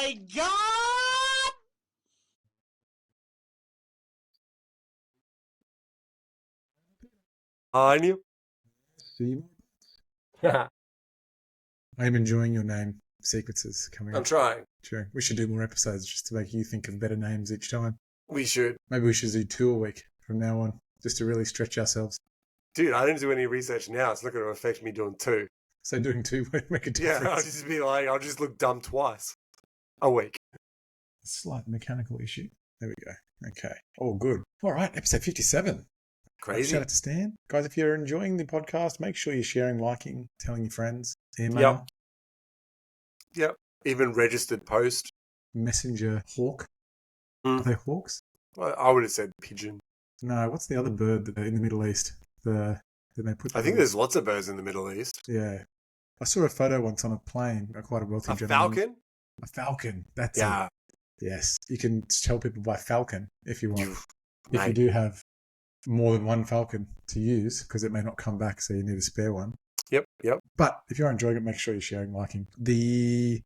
my god! On you. See, I'm I'm enjoying your name sequences coming up. trying. Sure. We should do more episodes just to make you think of better names each time. We should. Maybe we should do 2 a week from now on, just to really stretch ourselves. Dude, I didn't do any research now. It's not going to affect me doing 2. So doing 2 won't make a difference. Yeah, I'll just be like, I'll just look dumb twice a week. Slight mechanical issue. There we go. Okay. All good. All right. Episode 57. Crazy. Shout out to Stan. Guys, if you're enjoying the podcast, make sure you're sharing, liking, telling your friends. Email. Yep. Even registered post. Messenger hawk. Are they hawks? Well, I would have said pigeon. No, what's the other bird that in the Middle East? Then they put. I think there's lots of birds in the Middle East. Yeah, I saw a photo once on a plane. Quite a wealthy gentleman. Falcon? A falcon. That's Yeah. it. Yes, you can tell people by falcon if you want. If you Mate. do have more than one falcon to use, because it may not come back, so you need a spare one. Yep. But if you're enjoying it, make sure you're sharing, liking. The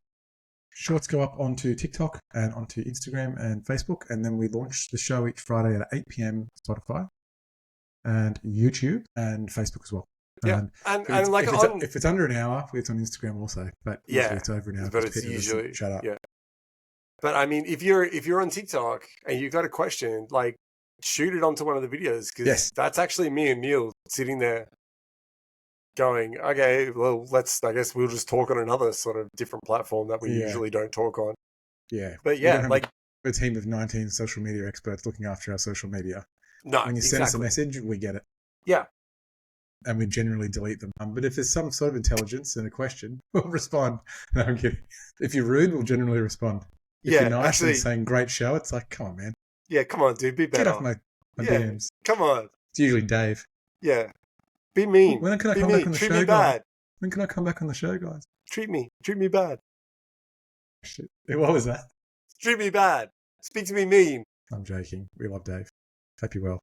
shorts go up onto TikTok and onto Instagram and Facebook, and then we launch the show each Friday at 8 p.m. Spotify and YouTube and Facebook as well. Yeah, and like if it's under an hour, it's on Instagram also. But Yeah, usually it's over an hour. but because it's Peter doesn't usually shut up. Yeah. But I mean, if you're on TikTok and you've got a question, like shoot it onto one of the videos because Yes. that's actually me and Neil sitting there going, okay, well, I guess we'll just talk on another sort of different platform that we Yeah. usually don't talk on. Yeah. But We yeah, don't have like a team of 19 social media experts looking after our social media. no, When you send us a exactly. message, we get it. Yeah. And we generally delete them. But if there's some sort of intelligence and a question, we'll respond. No, I'm kidding. If you're rude, we'll generally respond. If Yeah, you're nice actually- and saying great show, it's like, come on, man. Yeah, come on, dude, be Get better. off my Yeah. DMs. Come on. It's usually Dave. Yeah. Be mean. When can I Be come mean. back on the Treat show, me guys? bad. When can I come back on the show, guys? Treat me bad. Shit. What was that? Treat me bad. Speak to me mean. I'm joking. We love Dave. Hope you're well.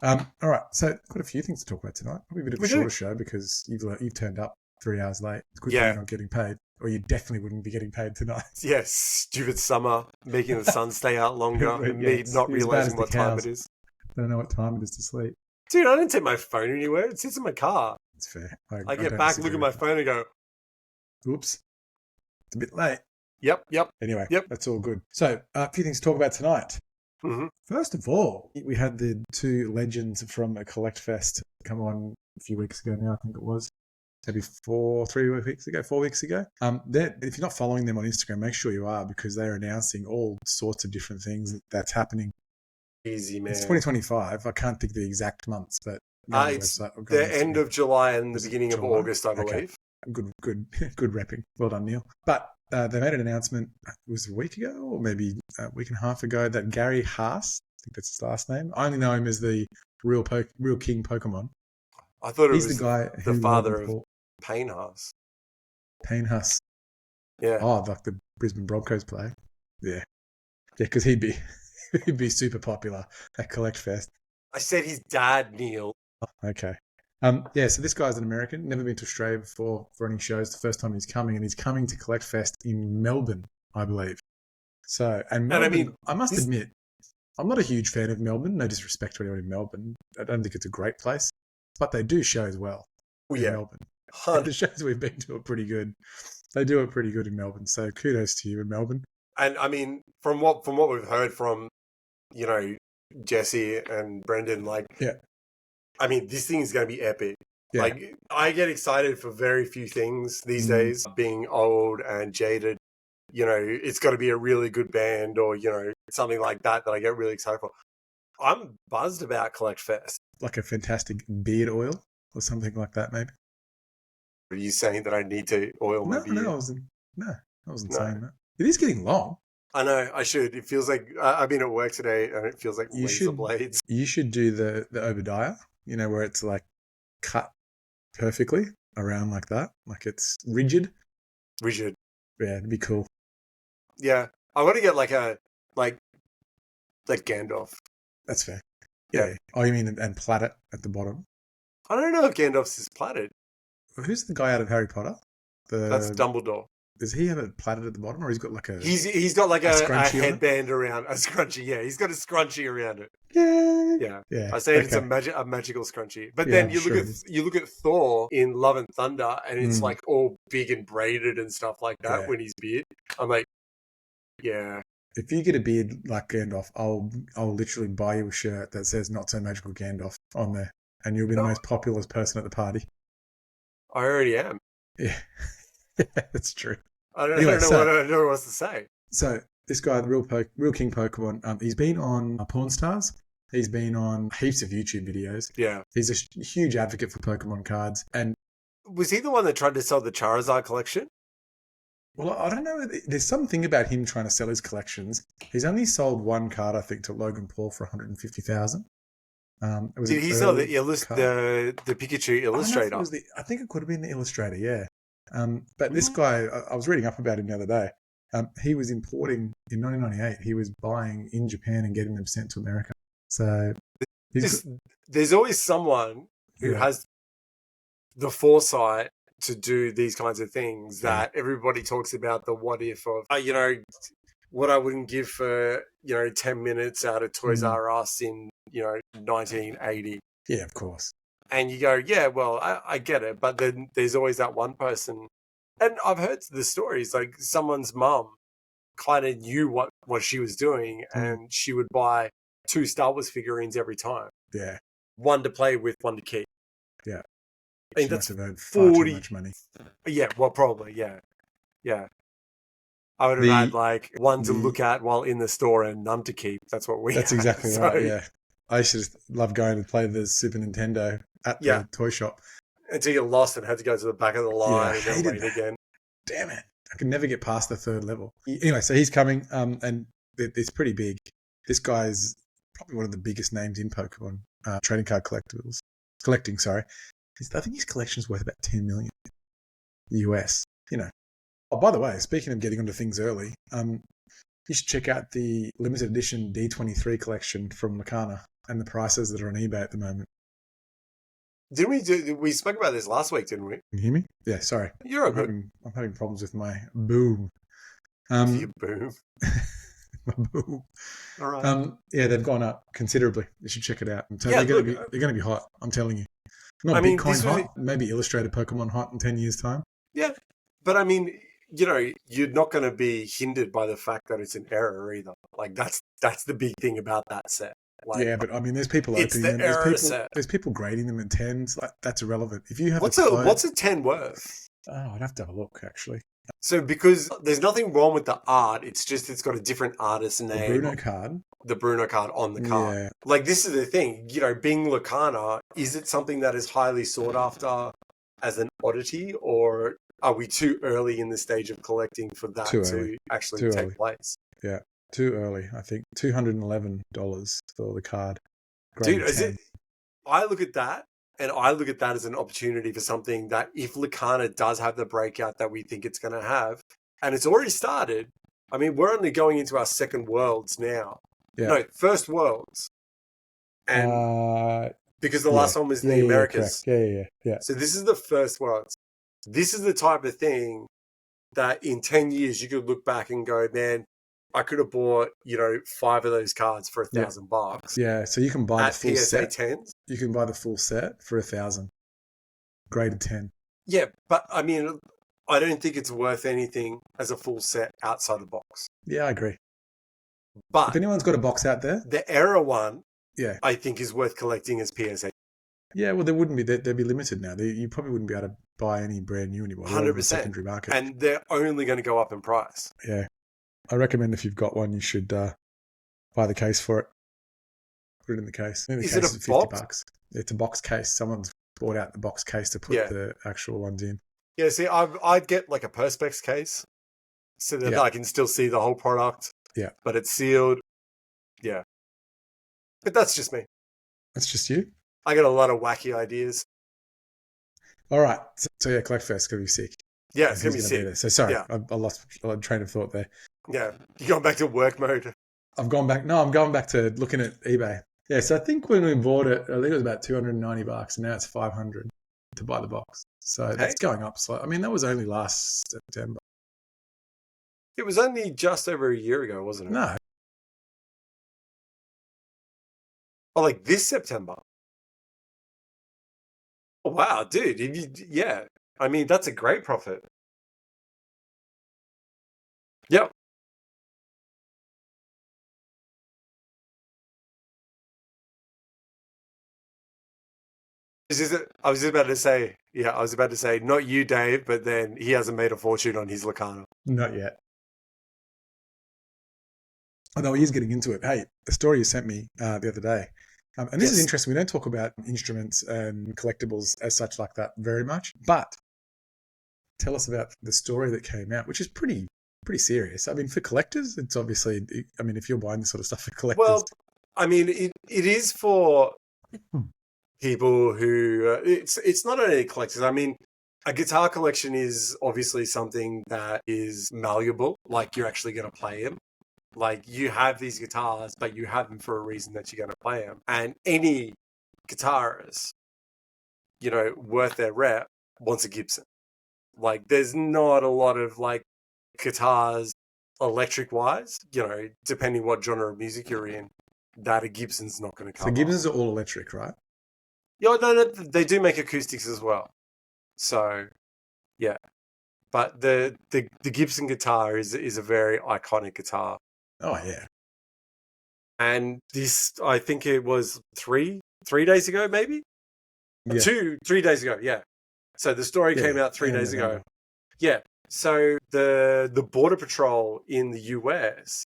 All right. So, got a few things to talk about tonight. Probably a bit of a We do. shorter show because you've turned up 3 hours late. It's good Yeah. you're not getting paid, or you definitely wouldn't be getting paid tonight. Yes, stupid summer, making the sun stay out longer, and Yeah, me it's not as bad as realizing the what time cows. it is. I don't know what time it is to sleep. Dude, I didn't take my phone anywhere. It sits in my car. It's fair. I get don't back, disagree look at my with phone, and go, that. Oops. It's a bit late. yep. Anyway, Yep. that's all good. So, a few things to talk about tonight. hmm First of all, we had the 2 legends from a Collect Fest come on a few weeks ago now, I think it was. Maybe 4 weeks ago. If you're not following them on Instagram, make sure you are because they're announcing all sorts of different things that's happening. Easy, man. It's 2025. I can't think of the exact months, but It's the end of July and the beginning of July? August, I Okay. believe. good repping. Well done, Neil. But they made an announcement. It was a week ago, or maybe a week and a half ago, that Gary Haas, I think that's his last name. I only know him as the real king Pokemon. I thought it He's was the guy the who father won of for Payne Haas. Payne Haas. Yeah. Oh, like the Brisbane Broncos play. Yeah, because he'd be super popular at Collect Fest. I said his dad, Neil. Okay. So this guy's an American, never been to Australia before for any shows. The first time he's coming, and he's coming to Collect Fest in Melbourne, I believe. So, and Melbourne, I mean, I must admit, I'm not a huge fan of Melbourne. No disrespect to anyone in Melbourne. I don't think it's a great place, but they do shows well in Yeah. Melbourne. And 100 the shows we've been to are pretty good. They do it pretty good in Melbourne. So kudos to you in Melbourne. And I mean, from what we've heard from, Jesse and Brendan, Yeah. I mean, this thing is going to be epic. Yeah. Like, I get excited for very few things these days. Being old and jaded, it's got to be a really good band or something like that I get really excited for. I'm buzzed about Collect Fest. Like a fantastic beard oil or something like that, maybe. Are you saying that I need to oil my beard? No, I wasn't No. saying that. It is getting long. I know, I should. It feels like I've been at work today and it feels like You laser should- blades. You should do the Obadiah, where it's like cut perfectly around like that. Like it's rigid. We should. Yeah, it'd be cool. Yeah. I want to get like Gandalf. That's fair. Yeah. Yeah. Oh, you mean and plait it at the bottom? I don't know if Gandalf's is plaited. Who's the guy out of Harry Potter? That's Dumbledore. Does he have it plaited at the bottom, or he's got like a? He's got like a scrunchie on it? headband around a scrunchie. Yeah, he's got a scrunchie around it. Yeah. Yeah. I say it's a magical scrunchie. But then you look at Thor in Love and Thunder, and it's like all big and braided and stuff like that when he's beard. I'm like, yeah. If you get a beard like Gandalf, I'll literally buy you a shirt that says "Not So Magical Gandalf" on there, and you'll be the most popular person at the party. I already am. Yeah, that's true. I don't know what else to say. So this guy, the real King Pokemon, he's been on Pawn Stars. He's been on heaps of YouTube videos. Yeah. He's a huge advocate for Pokemon cards. And was he the one that tried to sell the Charizard collection? Well, I don't know. There's something about him trying to sell his collections. He's only sold one card, I think, to Logan Paul for $150,000. Did he sell the Pikachu Illustrator? I think it could have been the Illustrator, yeah. But this guy, I was reading up about him the other day. He was importing, in 1998, he was buying in Japan and getting them sent to America. So there's always someone who has the foresight to do these kinds of things that everybody talks about, the what if of, what I wouldn't give for, 10 minutes out of Toys R Us in, 1980. Yeah, of course. And you go, yeah, well, I get it. But then there's always that one person. And I've heard the stories, like someone's mum kind of knew what she was doing, and she would buy 2 Star Wars figurines every time. Yeah. One to play with, one to keep. Yeah. I mean, that's far too much money. Yeah, well, probably, yeah. Yeah. I would have had like one to look at while in the store and none to keep. That's what we That's had. exactly right, yeah. I used to just love going to play the Super Nintendo at the toy shop. Until you lost and had to go to the back of the line and then wait again. Damn it. I could never get past the 3rd level. Anyway, so he's coming, and it's pretty big. This guy's probably one of the biggest names in Pokemon trading card collecting. I think his collection's worth about $10 million US. Oh, by the way, speaking of getting onto things early, you should check out the limited edition D23 collection from Lacana and the prices that are on eBay at the moment. We spoke about this last week, didn't we? Can you hear me? Yeah, sorry. You're all good. I'm having problems with my boom. Your boom. My boom. All right. Yeah, they've gone up considerably. You should check it out. They're going to be hot. I'm telling you. Not Bitcoin hot. Maybe illustrated Pokemon hot in 10 years' time. Yeah, but I mean, you're not going to be hindered by the fact that it's an error either. Like that's the big thing about that set. Like, yeah, but I mean, there's people opening them. There's people grading them in 10s. Like, that's irrelevant. If you have what's a 10 worth? Oh, I'd have to have a look actually. So because there's nothing wrong with the art, it's just it's got a different artist name. The Bruno card on the card. Yeah. Like this is the thing, being Lacana, is it something that is highly sought after as an oddity, or are we too early in the stage of collecting for that to actually take place? Yeah. Too early, I think. $211 for the card. Dude, I look at that, and I look at that as an opportunity for something that if Lacana does have the breakout that we think it's going to have, and it's already started. I mean, we're only going into our second worlds now. Yeah. No, first worlds. And because the last one was the Americas. Yeah. So this is the first worlds. This is the type of thing that in 10 years you could look back and go, man, I could have bought, 5 of those cards for $1,000. Yeah, so you can buy the full PSA set. 10s. You can buy the full set for $1,000. Graded 10. Yeah, but I mean, I don't think it's worth anything as a full set outside the box. Yeah, I agree. But if anyone's got a box out there, the Era one, I think is worth collecting as PSA. Yeah, well, there wouldn't be. They'd be limited now. You probably wouldn't be able to buy any brand new anymore. 100%. Secondary market. And they're only going to go up in price. Yeah. I recommend if you've got one, you should buy the case for it. Put it in the case. Is it a box? $50. It's a box case. Someone's bought out the box case to put the actual ones in. Yeah, see, I'd get like a Perspex case so that I can still see the whole product. Yeah. But it's sealed. Yeah. But that's just me. That's just you? I got a lot of wacky ideas. All right. So yeah, Collect Fest going to be sick. Yeah, it's going to be sick. So sorry, I lost a train of thought there. Yeah. You going back to work mode? I'm going back to looking at eBay. Yeah, so I think when we bought it, I think it was about $290, and now it's $500 to buy the box. So that's going up slightly. I mean, that was only last September. It was only just over a year ago, wasn't it? No. Oh, like this September. Oh, wow, dude. Yeah. I mean, that's a great profit. Yep. I was about to say, yeah, I was about to say, not you, Dave, but then he hasn't made a fortune on his Lacana. Not yet. Although he is getting into it. Hey, the story you sent me the other day, and this is interesting. We don't talk about instruments and collectibles as such like that very much, but tell us about the story that came out, which is pretty serious. I mean, for collectors, it's obviously, I mean, if you're buying this sort of stuff for collectors. Well, I mean, it is for people who, it's not only collectors. I mean, a guitar collection is obviously something that is malleable, like you're actually going to play them. Like you have these guitars, but you have them for a reason that you're going to play them. And any guitarist, you know, worth their rep wants a Gibson. Like there's not a lot of like guitars electric wise, you know, depending what genre of music you're in, that a Gibson's not going to cover. So Gibsons are all electric, right? Yeah, no, they do make acoustics as well. So, yeah. But the Gibson guitar is a very iconic guitar. Oh, yeah. And this, I think it was three days ago, maybe? Yeah. 3 days ago, yeah. So the story came out 3 days ago. Yeah. So the Border Patrol in the US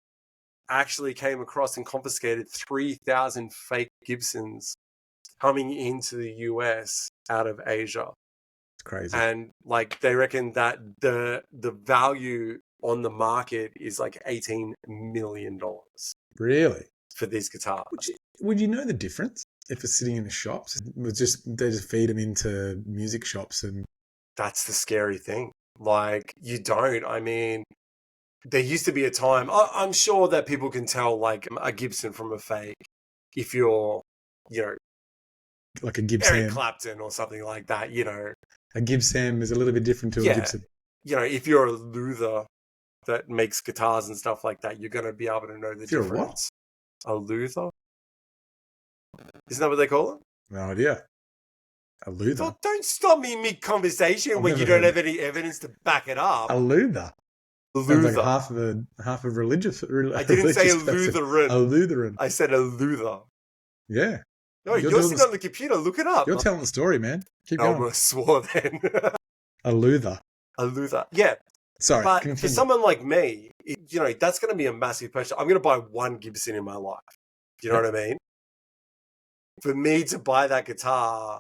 actually came across and confiscated 3,000 fake Gibsons coming into the US out of Asia. It's crazy. And like they reckon that the value on the market is like $18 million. Really? For these guitars. Would you know the difference if it's sitting in the shops? They just feed them into music shops, and that's the scary thing. Like you don't. I mean, there used to be a time. I'm sure that people can tell like a Gibson from a fake if you're, you know, like a Gibson, Eric Clapton or something like that. You know, a Gibson is a little bit different to a Gibson. You know, if you're a Luther that makes guitars and stuff like that, you're going to be able to know the difference. A Luther? Isn't that what they call it? No idea. A Luther? Well, don't stop me mid-conversation when you don't have any evidence to back it up. A Luther? Luther. Sounds like half of religious. I didn't say a Lutheran. A Lutheran. I said a Luther. Yeah. No, you're sitting on the computer. Look it up. You're telling the story, man. Keep going. I going. swore then. A Luther. A Luther. Yeah. Sorry. But for someone like me, you know, that's going to be a massive purchase. I'm going to buy one Gibson in my life. Do you know what I mean? For me to buy that guitar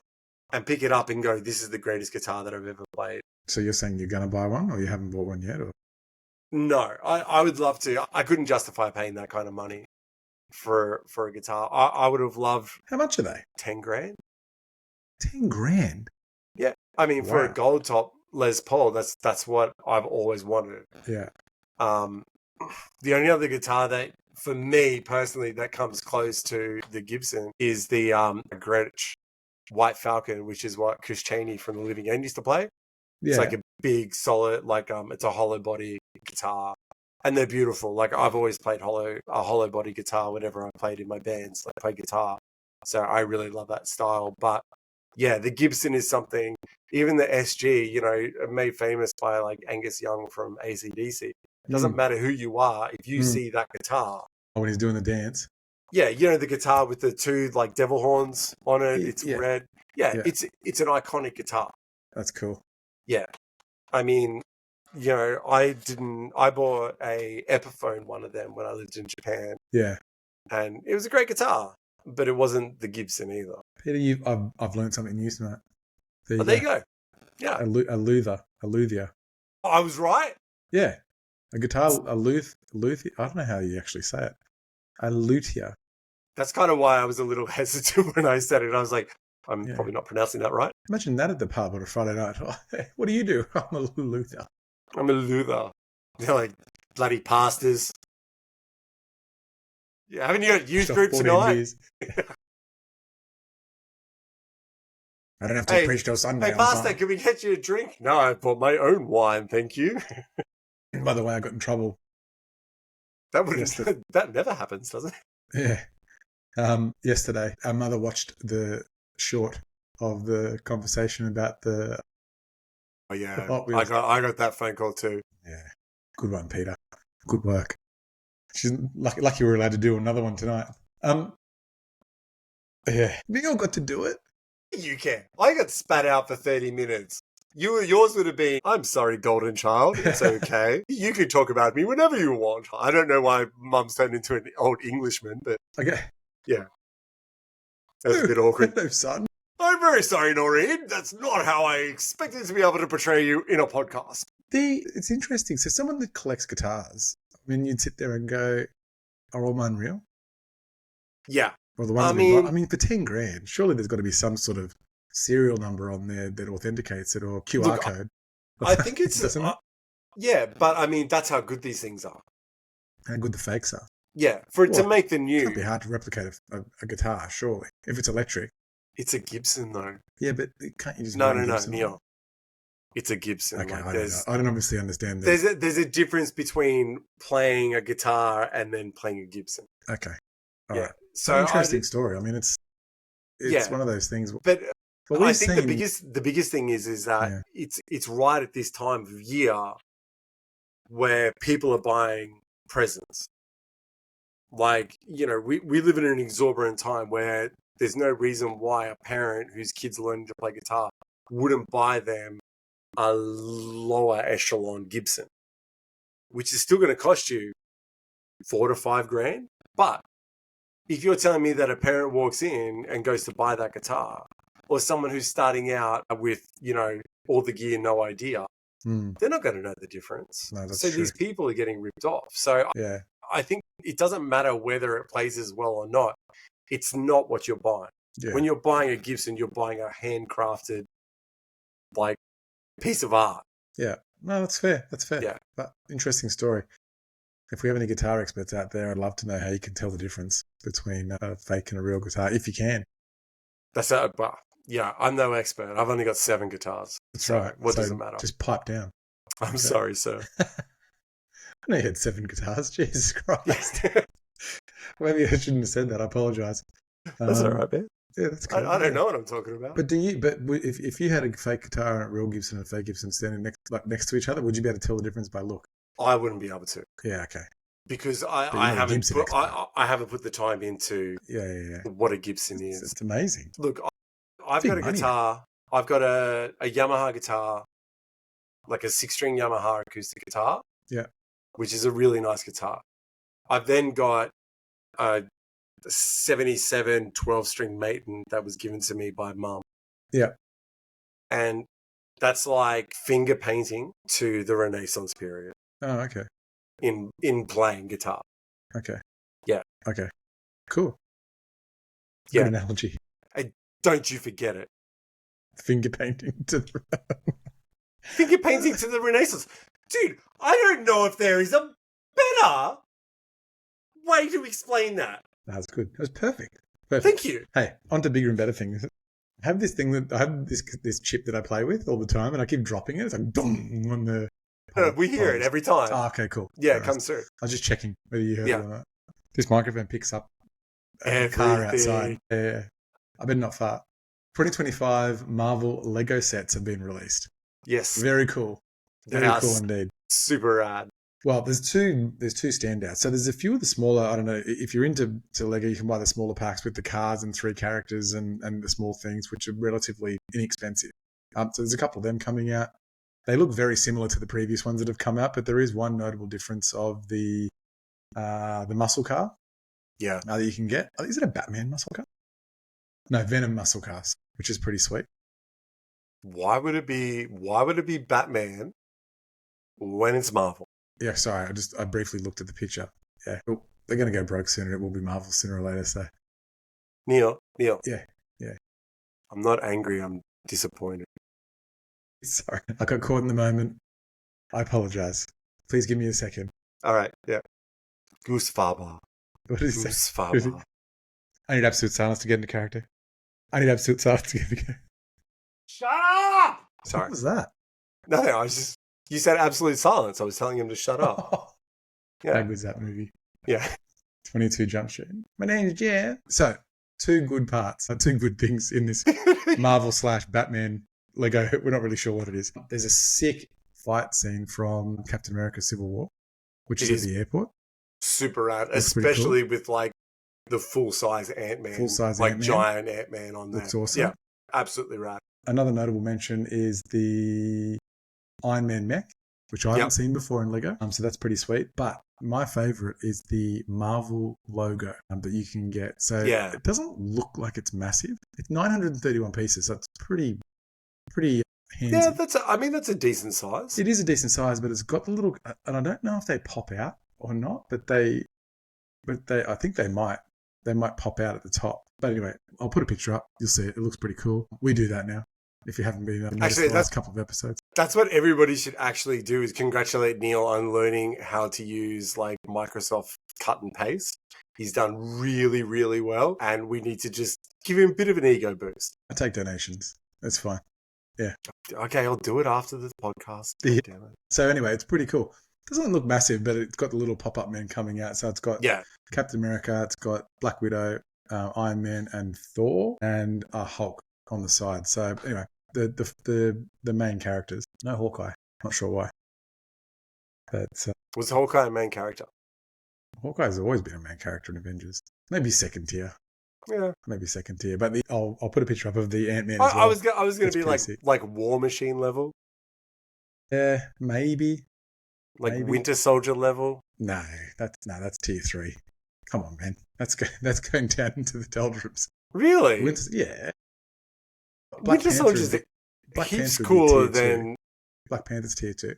and pick it up and go, this is the greatest guitar that I've ever played. So you're saying you're going to buy one, or you haven't bought one yet? Or? No, I would love to. I couldn't justify paying that kind of money for a guitar. I would have loved. How much are they? 10 grand. 10 grand? Yeah. I mean, for a gold top Les Paul, that's what I've always wanted. Yeah. The only other guitar that, for me personally, that comes close to the Gibson is the Gretsch White Falcon, which is what Chris Chaney from The Living End used to play. Yeah. It's like a big, solid, like it's a hollow body guitar, and they're beautiful. Like I've always played a hollow body guitar whenever I played in my bands. I play guitar, so I really love that style. But yeah, the Gibson is something. Even the SG, you know, made famous by like Angus Young from AC/DC. It doesn't matter who you are if you see that guitar. Oh, when he's doing the dance. Yeah, you know the guitar with the two like devil horns on it. It's red. Yeah, it's an iconic guitar. That's cool. Yeah, I mean, you know, I bought a Epiphone, one of them, when I lived in Japan. Yeah, and it was a great guitar, but it wasn't the Gibson either. Peter, I've learned something new tonight. There you go. Yeah, a luthier. I was right. Yeah, a guitar, a luthier. I don't know how you actually say it. A luthier. That's kind of why I was a little hesitant when I said it. I was like, I'm probably not pronouncing that right. Imagine that at the pub on a Friday night. Oh, hey, what do you do? I'm a Luther. I'm a Luther. They're like bloody pastors. Yeah, haven't you got youth group tonight? I don't have to preach till Sunday. Hey, pastor, can we get you a drink? No, I bought my own wine, thank you. And by the way, I got in trouble. That that never happens, does it? Yeah. Yesterday, our mother watched the short of the conversation about the Oh yeah, Hot I Wheels. got that phone call too. Yeah, good one, Peter. Good work. She's lucky we're allowed to do another one tonight. Yeah, we all got to do it. You can. I got spat out for 30 minutes. Yours would have been, I'm sorry, golden child. It's okay. You can talk about me whenever you want. I don't know why Mum's turned into an old Englishman, but Okay. yeah. That's a bit awkward. No, son. I'm very sorry, Noreen. That's not how I expected to be able to portray you in a podcast. It's interesting. So someone that collects guitars, I mean, you'd sit there and go, are all mine real? Yeah. Or the ones for 10 grand, surely there's got to be some sort of serial number on there that authenticates it or QR code. I think it's... yeah, but I mean, that's how good these things are. How good the fakes are. Yeah, to make the new... It can't be hard to replicate a guitar, surely, if it's electric. It's a Gibson, though. Yeah, but can't you just... No, Neil. It's a Gibson. Okay, I don't obviously understand that. There's a difference between playing a guitar and then playing a Gibson. Okay. All right. So interesting story. I mean, it's one of those things. But I think the biggest thing is that it's right at this time of year where people are buying presents. Like, you know, we live in an exorbitant time where there's no reason why a parent whose kids are learning to play guitar wouldn't buy them a lower echelon Gibson, which is still going to cost you $4,000 to $5,000. But if you're telling me that a parent walks in and goes to buy that guitar, or someone who's starting out with, you know, all the gear, no idea, they're not going to know the difference. No, that's so true. These people are getting ripped off. So I think it doesn't matter whether it plays as well or not. It's not what you're buying. Yeah. When you're buying a Gibson, you're buying a handcrafted, like, piece of art. Yeah. No, that's fair. Yeah. But interesting story. If we have any guitar experts out there, I'd love to know how you can tell the difference between a fake and a real guitar, if you can. That's it. But yeah, I'm no expert. I've only got 7 guitars. That's right. What does it matter? Just pipe down. I'm sorry, sir. I know you had 7 guitars. Jesus Christ. Maybe I shouldn't have said that. I apologise. That's all right, man. Yeah, that's cool. I don't know what I'm talking about. But if you had a fake guitar and a real Gibson and a fake Gibson standing next to each other, would you be able to tell the difference by look? I wouldn't be able to. Yeah, okay. Because I haven't put the time into what a Gibson is. It's amazing. Look, I've got a guitar. I've got a Yamaha guitar, like a 6-string Yamaha acoustic guitar. Yeah. Which is a really nice guitar. I've then got a 77 12-string Maiden that was given to me by Mum. Yeah. And that's like finger painting to the Renaissance period. Oh, okay. In playing guitar. Okay. Yeah. Okay. Cool. Good analogy. Don't you forget it. Finger painting to the Finger painting to the Renaissance. Dude, I don't know if there is a better way to explain that. That's good. That was perfect. Thank you. Hey, on to bigger and better things. I have this chip that I play with all the time, and I keep dropping it. It's like boom on the. We hear it every time. Oh, okay, cool. Yeah, it comes through. I was just checking whether you heard it or not. This microphone picks up a car outside. Yeah, I better not fart. 2025 Marvel Lego sets have been released. Yes, very cool. Very cool indeed. Super rad. Well, there's two standouts. So there's a few of the smaller, I don't know, if you're into Lego, you can buy the smaller packs with the cars and 3 characters and the small things, which are relatively inexpensive. So there's a couple of them coming out. They look very similar to the previous ones that have come out, but there is one notable difference of the muscle car. Yeah. That you can get. Is it a Batman muscle car? No, Venom muscle cars, which is pretty sweet. Why would it be Batman when it's Marvel? Yeah, sorry, I briefly looked at the picture. Yeah. Oh, they're going to go broke soon and it will be Marvel sooner or later, so. Neil. Yeah. I'm not angry, I'm disappointed. Sorry, I got caught in the moment. I apologise. Please give me a second. All right, yeah. Goose Faber. What did he say? Goose Faber. I need absolute silence to get into character. Shut up! Sorry. What was that? Nothing, I was just You said absolute silence. I was telling him to shut up. How Yeah. good's that movie? Yeah. 22 Jump Street. My name's Jeff. So, two good things in this Marvel / Batman Lego. We're not really sure what it is. There's a sick fight scene from Captain America Civil War, which is at the airport. Super rad, Looks especially with like the full-size Ant-Man. Like Ant-Man. giant Ant-Man on there. Looks awesome. Yeah, absolutely rad. Another notable mention is the Iron Man mech, which I haven't seen before in Lego. So that's pretty sweet. But my favorite is the Marvel logo that you can get. So it doesn't look like it's massive. It's 931 pieces. So it's pretty handsy. Yeah, that's a decent size. It is a decent size, but it's got the little, and I don't know if they pop out or not, but I think they might pop out at the top. But anyway, I'll put a picture up. You'll see it. It looks pretty cool. We do that now. If you haven't been noticed the last couple of episodes. That's what everybody should actually do, is congratulate Neil on learning how to use like Microsoft cut and paste. He's done really, really well, and we need to just give him a bit of an ego boost. I take donations. That's fine. Yeah. Okay, I'll do it after the podcast. Yeah. Damn it. So anyway, it's pretty cool. It doesn't look massive, but it's got the little pop-up men coming out. So it's got Captain America, it's got Black Widow, Iron Man, and Thor, and a Hulk on the side. So anyway, the main characters. No Hawkeye. Not sure why. But was Hawkeye a main character? Hawkeye's always been a main character in Avengers. Maybe second tier. Yeah, maybe second tier. But I'll put a picture up of the Ant-Man. I was going to be like War Machine level. Yeah, maybe. Like Winter Soldier level. No, that's tier 3. Come on, man. That's going down into the doldrums. Really? Yeah. Winter Soldier's he's cooler than... Black Panther's tier 2.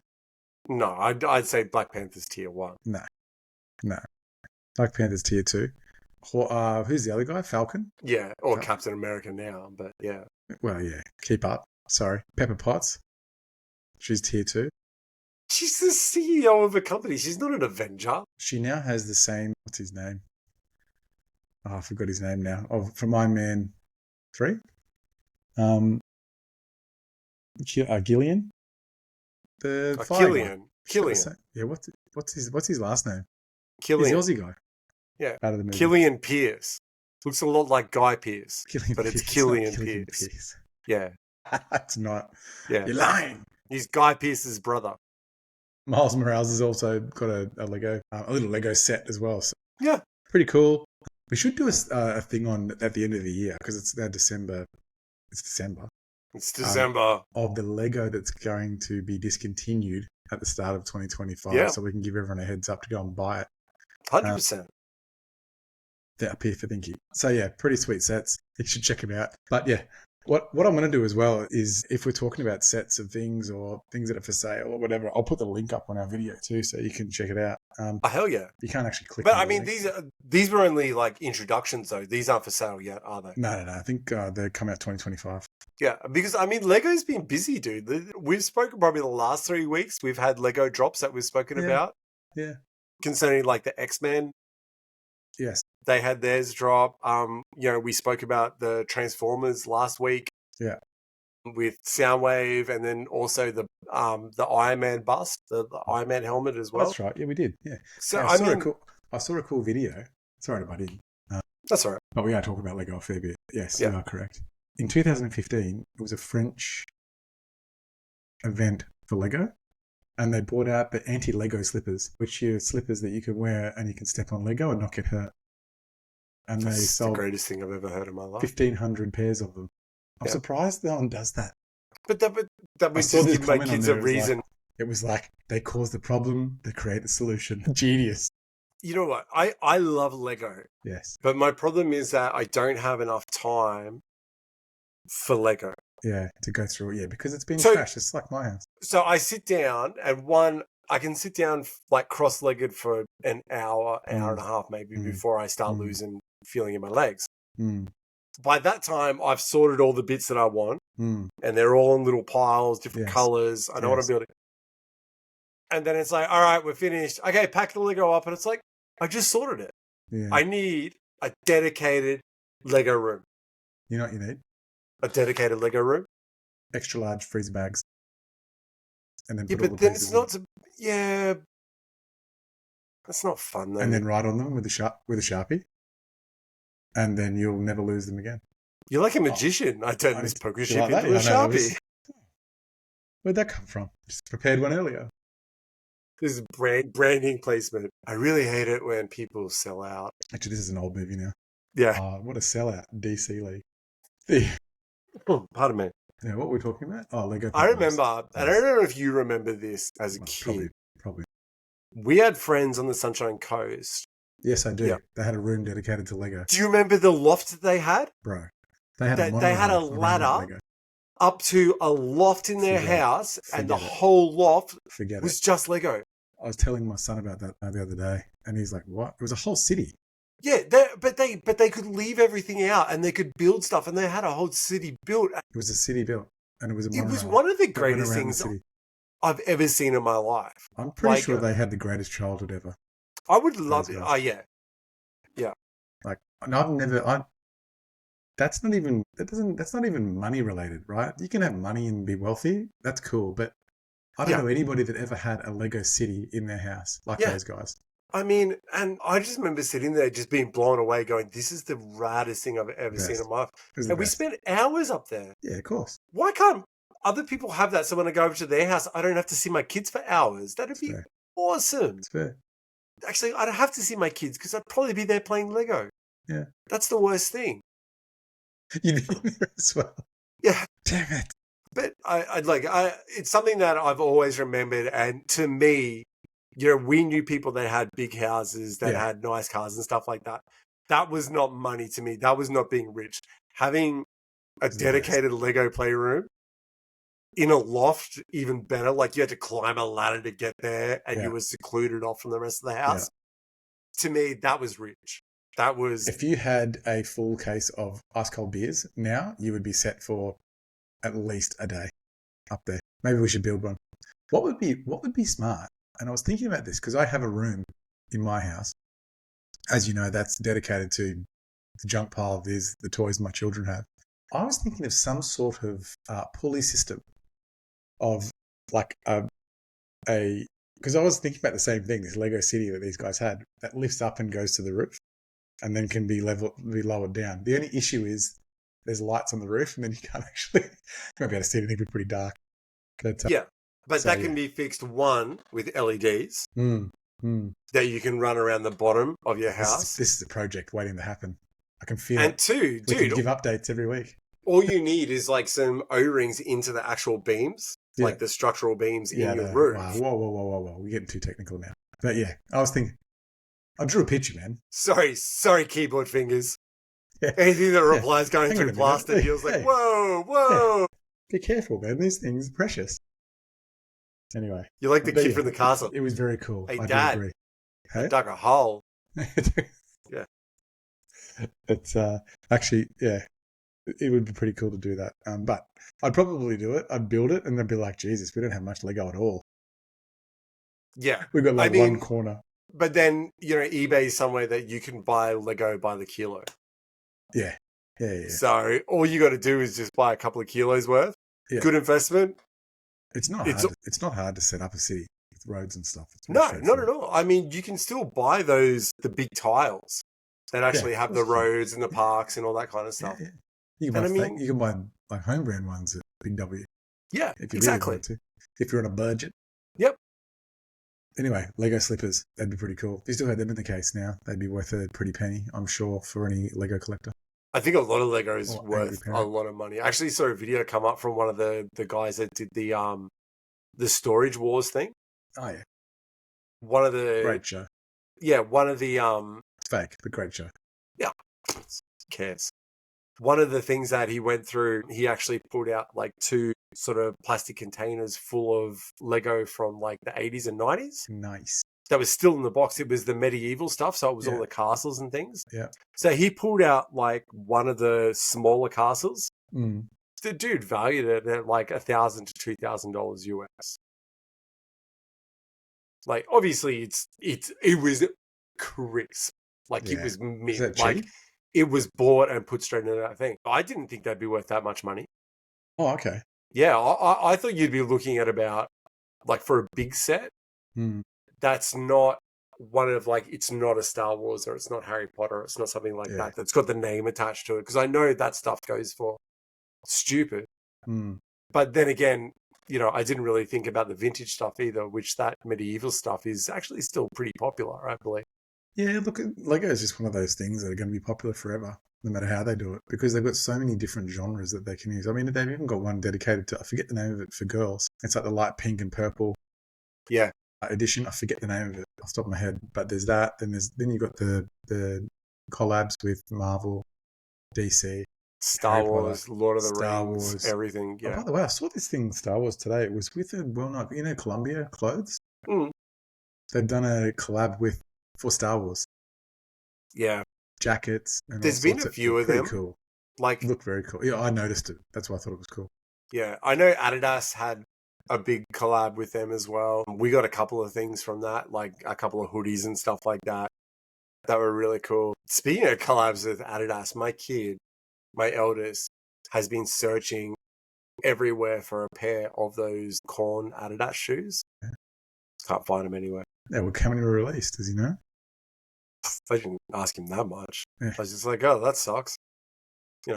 No, I'd say Black Panther's tier 1. No. Black Panther's tier 2. Who's the other guy? Falcon? Yeah, or Captain America now, but yeah. Well, yeah. Keep up. Sorry. Pepper Potts. She's tier 2. She's the CEO of a company. She's not an Avenger. She now has the same... What's his name? Oh, I forgot his name now. Oh, from Iron Man 3? Gillian? Coeeon. Yeah, what's his last name? Killian. He's the Aussie guy. Yeah. Out of the movie. Killian Pierce. Looks a lot like Guy Pearce. It's Killian Pierce. Yeah. It's not. Yeah. You're lying. He's Guy Pearce's brother. Miles Morales has also got a little Lego set as well. So yeah. Pretty cool. We should do a thing at the end of the year, because it's now December. It's December. Of the Lego that's going to be discontinued at the start of 2025. Yeah. So we can give everyone a heads up to go and buy it. 100%. They're up here for thinking. So yeah, pretty sweet sets. You should check them out. But yeah, what I'm going to do as well is, if we're talking about sets of things or things that are for sale or whatever, I'll put the link up on our video too, so you can check it out. Hell yeah! You can't actually click. But I mean, these were only like introductions though. These aren't for sale yet, are they? No. I think they come out 2025. Yeah, because I mean, Lego's been busy, dude. We've spoken probably the last 3 weeks. We've had Lego drops that we've spoken about. Yeah. Concerning like the X-Men. Yes. They had theirs drop. We spoke about the Transformers last week. Yeah. With Soundwave, and then also the Iron Man bust, the Iron Man helmet as well. That's right. Yeah, we did. Yeah. So yeah, I saw a cool video. Sorry to butt in. That's all right. But we are talking about Lego a fair bit. Yes, yeah. You are correct. In 2015, it was a French event for Lego, and they brought out the anti-Lego slippers, which are slippers that you can wear and you can step on Lego and not get hurt. And That's they sold the greatest thing I've ever heard in my life. 1,500 pairs of them. I'm surprised no one does that. But that was just to make kids a reason. It was like, they cause the problem, they create the solution. Genius. You know what? I love Lego. Yes. But my problem is that I don't have enough time for Lego. Yeah, to go through it. Yeah, because it's been trashed. It's like my house. So I sit down, and I can sit down like cross-legged for an hour and a half maybe before I start losing feeling in my legs. By that time, I've sorted all the bits that I want, and they're all in little piles, different colors. I know what I'm building. And then it's like, all right, we're finished. Okay, pack the Lego up. And it's like, I just sorted it. Yeah. I need a dedicated Lego room. You know what you need? A dedicated Lego room? Extra large freezer bags. and then Yeah, put all but the then pieces it's not to. Yeah, that's not fun though. and then write on them with a Sharpie, and then you'll never lose them again. You're like a magician. I turned this poker chip like that? into a Yeah, I know, Sharpie. Where'd that come from? Just prepared one earlier. This is branding placement. I really hate it when people sell out. Actually, this is an old movie now. Yeah. What a sellout, DC League. Oh, pardon me. Yeah, what were we talking about? Oh, Lego. I remember, and I don't know if you remember this as a kid. Probably. We had friends on the Sunshine Coast. Yes, I do. Yeah. They had a room dedicated to Lego. Do you remember the loft that they had? Bro, they had a ladder up to a loft in their house, and the whole loft was just Lego. I was telling my son about that the other day, and he's like, "What? It was a whole city." Yeah, but they could leave everything out, and they could build stuff, and they had a whole city built. It was a city built, and it was a monorail. It was one of the greatest things I've ever seen in my life. I'm pretty sure they had the greatest childhood ever. I would love it. Oh yeah. Like, and I've never. That's not even money related, right? You can have money and be wealthy. That's cool, but I don't know anybody that ever had a Lego city in their house like those guys. I mean, and I just remember sitting there just being blown away going, this is the raddest thing I've ever seen in my life. And we spent hours up there. Yeah, of course. Why can't other people have that? So when I go over to their house, I don't have to see my kids for hours. That'd be awesome. It's fair. Actually, I'd have to see my kids because I'd probably be there playing Lego. Yeah. That's the worst thing. You'd be there as well. Yeah. Damn it. But it's something that I've always remembered. And to me, we knew people that had big houses, that had nice cars and stuff like that. That was not money to me. That was not being rich. Having a dedicated Lego playroom in a loft, even better. Like you had to climb a ladder to get there, and you were secluded off from the rest of the house. Yeah. To me, that was rich. That was. If you had a full case of ice cold beers now, you would be set for at least a day up there. Maybe we should build one. What would be smart? And I was thinking about this because I have a room in my house, as you know, that's dedicated to the junk pile of the toys my children have. I was thinking of some sort of pulley system of like because I was thinking about the same thing, this Lego city that these guys had that lifts up and goes to the roof and then can be lowered down. The only issue is there's lights on the roof and then you can't actually, you won't be able to see anything, it's pretty dark. But, that can be fixed, one, with LEDs that you can run around the bottom of your house. This is a project waiting to happen. I can feel it. And two, we can give updates every week. All you need is like some O-rings into the actual beams, like the structural beams in your roof. Wow. Whoa. We're getting too technical now. But yeah, I was thinking, I drew a picture, man. Sorry, keyboard fingers. Yeah. Anything that replies going through plastic, he was like, whoa. Yeah. Be careful, man. These things are precious. Anyway. You're like the kid from the castle. It was very cool. Hey, I Dad, do agree. Hey? I dug a hole. Yeah. It's actually, it would be pretty cool to do that. But I'd probably do it. I'd build it and then be like, Jesus, we don't have much Lego at all. Yeah. We've got one corner. But then, eBay is somewhere that you can buy Lego by the kilo. Yeah. So all you got to do is just buy a couple of kilos worth. Yeah. Good investment. It's not hard to set up a city with roads and stuff. No, not at all. I mean, you can still buy the big tiles that actually have the roads and the parks and all that kind of stuff. Yeah. You can buy like home brand ones at Big W. Yeah, if you exactly. Really want to. If you're on a budget. Yep. Anyway, Lego slippers, that'd be pretty cool. If you still had them in the case now, they'd be worth a pretty penny, I'm sure, for any Lego collector. I think a lot of Lego is worth a lot of money. I actually saw a video come up from one of the guys that did the Storage Wars thing. Oh yeah. One of the great show. Yeah, one of the it's fake, but great show. Yeah. Who cares? One of the things that he went through, he actually pulled out like 2 sort of plastic containers full of Lego from like the 80s and 90s. Nice. That was still in the box. It was the medieval stuff, so it was all the castles and things. Yeah. So he pulled out like one of the smaller castles. Mm. The dude valued it at like $1,000 to $2,000 US. Like obviously it was crisp. Like it was mint. Like cheap? It was bought and put straight into that thing. I didn't think that'd be worth that much money. Oh, okay. Yeah, I thought you'd be looking at about like for a big set, Hmm. that's not one of like, it's not a Star Wars or it's not Harry Potter. It's not something like that that's got the name attached to it. Because I know that stuff goes for stupid. Hmm. But then again, you know, I didn't really think about the vintage stuff either, which that medieval stuff is actually still pretty popular, I believe. Yeah, look, Lego is just one of those things that are going to be popular forever, no matter how they do it, because they've got so many different genres that they can use. I mean, they've even got one dedicated to, I forget the name of it, for girls. It's like the light pink and purple Yeah. edition. I forget the name of it off the top of my head, but there's that. Then you've got the collabs with Marvel, DC, Star Harry Potter, Wars, Lord of the Star Rings, Wars. everything. Oh, Yeah. by the way, I saw this thing, Star Wars, today. It was with a well-known, Columbia Clothes. Mm. They've done a collab for Star Wars. Yeah. Jackets and There's all been sorts a few of pretty them. cool. Like, Looked very cool. Yeah, I noticed it. That's why I thought it was cool. yeah, I know Adidas had a big collab with them as well. We got a couple of things from that, like a couple of hoodies and stuff like that were really cool. Speaking of collabs with Adidas, my kid, my eldest, has been searching everywhere for a pair of those corn Adidas shoes. Yeah. Can't find them anywhere. Yeah, well, how many were released? Does he know? I didn't ask him that much. Yeah. I was just like, oh, that sucks. You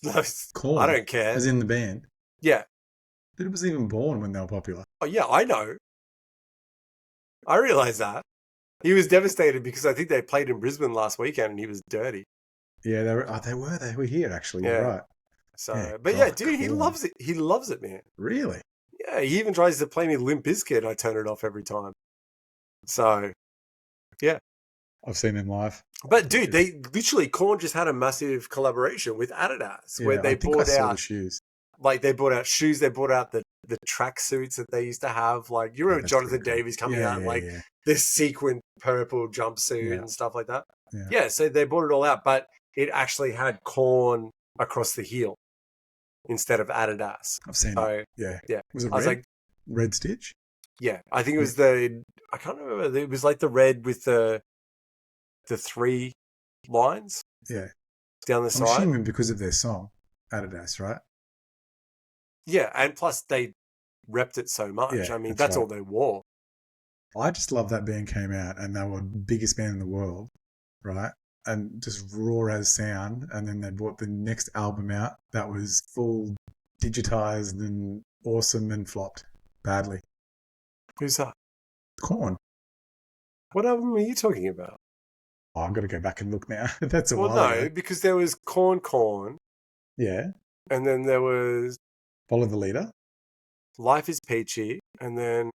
know, Corn, I don't care. as in the band. Yeah. But it was even born when they were popular. Oh, yeah, I know. I realize that. He was devastated because I think they played in Brisbane last weekend and he was dirty. Yeah, they were here, actually. Yeah. You're right. So, Yeah, but God, yeah, dude, he corn. loves it. He loves it, man. Really? Yeah, he even tries to play me Limp Bizkit. I turn it off every time. So, yeah. I've seen them live. But dude, they literally, Korn just had a massive collaboration with Adidas Yeah, where they I think I brought saw out the shoes. like they brought out shoes, they brought out the track suits that they used to have. Like you remember that's Jonathan pretty cool. Davies coming Yeah, out in yeah, like yeah. this sequin purple jumpsuit Yeah. and stuff like that. Yeah. Yeah, so they brought it all out, but it actually had Korn across the heel instead of Adidas. I've seen So it. Yeah. yeah, Was it I was red? like, Red Stitch? yeah, I think it was I can't remember. It was like the red with the 3 lines. Yeah. Down the I'm side. assuming because of their song, Adidas, right? Yeah, and plus they repped it so much. Yeah, I mean, that's that's right. all they wore. I just love that band came out and they were the biggest band in the world, right? And just raw as sound. And then they brought the next album out that was full digitized and awesome and flopped badly. Who's that? Korn. What album are you talking about? Oh, I've got to go back and look now. That's a Well, while no, ago. because there was Korn, Yeah. and then there was Follow the Leader. Life is Peachy, and then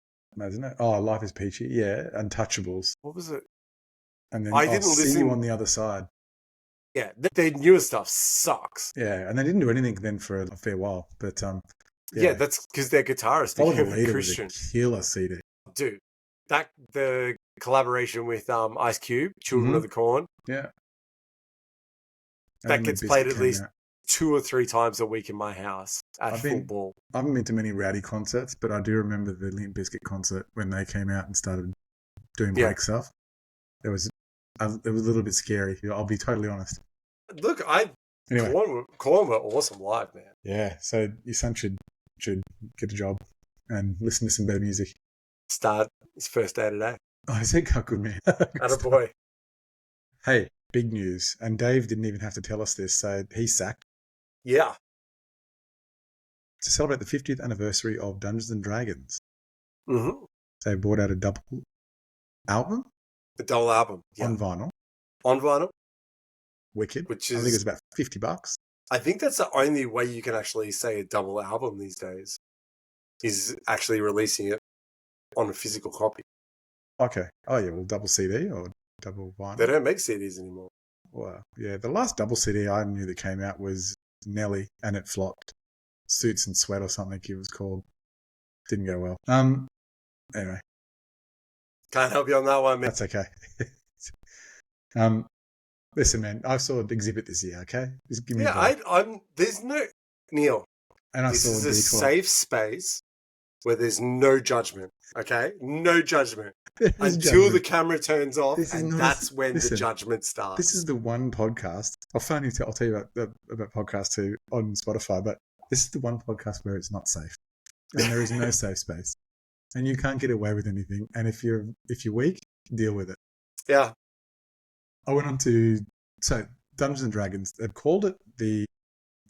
Isn't it? Oh, Life is Peachy. Yeah. Untouchables. what was it? And then I didn't See listen- You on the Other Side. Yeah, their newer stuff sucks. Yeah. And they didn't do anything then for a fair while. But Yeah, that's because their guitarist Follow the became a Leader Christian. was a killer CD. Dude, the collaboration with Ice Cube, Children of the Corn, Yeah. that And gets Limp played Bizkit at came least out. 2 or 3 times a week in my house at I've full been- ball. I haven't been to many Rowdy concerts, but I do remember the Limp Bizkit concert when they came out and started doing Yeah. break stuff. It was a little bit scary. I'll be totally honest. Look, Anyway, Korn were awesome live, man. yeah. So your son should get a job and listen to some better music. Start his first day today. Oh, is that good, man? Attaboy. Hey, big news. And Dave didn't even have to tell us this. So he's sacked Yeah. to celebrate the 50th anniversary of Dungeons and Dragons. Mm-hmm. They brought out a double album The double album. Yeah. on vinyl. On vinyl. Wicked. Which I think is- it's about $50. I think that's the only way you can actually say a double album these days is actually releasing it on a physical copy. Okay. Oh, yeah. Well, double CD or double vinyl. They don't make CDs anymore. Wow. Yeah. The last double CD I knew that came out was Nelly, and it flopped. Suits and Sweat or something it was called. Didn't go well. Anyway, Can't help you on that one, man. that's okay. Listen, man, I saw Exhibit this year. Okay, just give me. Yeah, a break. I'm. There's no Neil. And I This saw is a D12. safe space where there's no judgment. Okay, no judgment There's until the judgment. camera turns off, This is and not a- that's when the listen, judgment starts. This is the one podcast. I'll tell you about podcasts too on Spotify, but this is the one podcast where it's not safe, and there is no safe space. and you can't get away with anything. And if you're weak, deal with it. Yeah. I went on to Dungeons and Dragons. They've called it the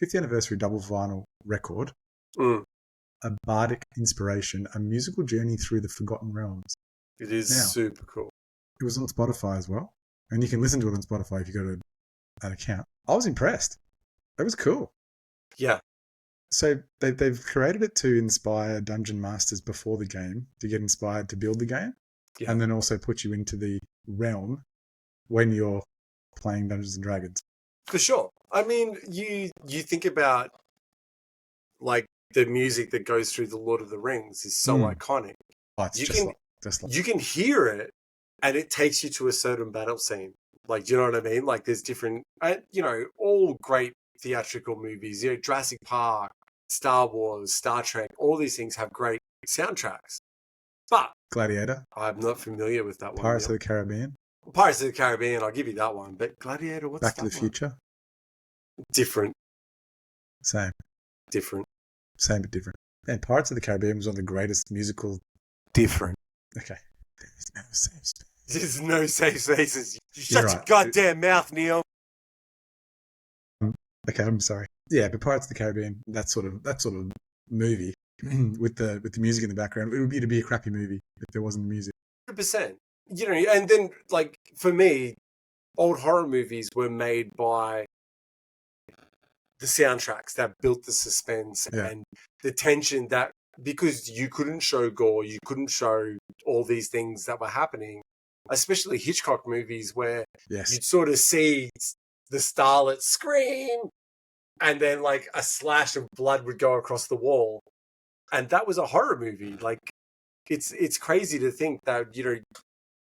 50th anniversary double vinyl record. Mm. A bardic inspiration, a musical journey through the forgotten realms. It is super cool. It was on Spotify as well, and you can listen to it on Spotify if you go to an account. I was impressed. It was cool. Yeah. So they've created it to inspire dungeon masters before the game, to get inspired to build the game, and then also put you into the realm when you're playing Dungeons and Dragons. For sure. I mean, you think about like the music that goes through the Lord of the Rings is so iconic. Oh, it's you can hear it, and it takes you to a certain battle scene. Like, do you know what I mean? Like, there's different, all great theatrical movies. Jurassic Park, Star Wars, Star Trek. All these things have great soundtracks. But Gladiator. I'm not familiar with that one. Pirates of the Caribbean. Pirates of the Caribbean. I'll give you that one. But Gladiator, what's Back that to the Future. Different. Same. Different. Same but different. And Pirates of the Caribbean was one of the greatest musicals. Different. Okay. There's no safe space. There's no safe spaces. Shut You're your goddamn mouth, Neil. Okay, I'm sorry. Yeah, but Pirates of the Caribbean, that sort of movie with the music in the background, it'd be a crappy movie if there wasn't music. 100%. And then like for me, old horror movies were made by the soundtracks that built the suspense and the tension, that because you couldn't show gore, you couldn't show all these things that were happening, especially Hitchcock movies where you'd sort of see the starlet scream and then like a slash of blood would go across the wall. And that was a horror movie. Like it's crazy to think that,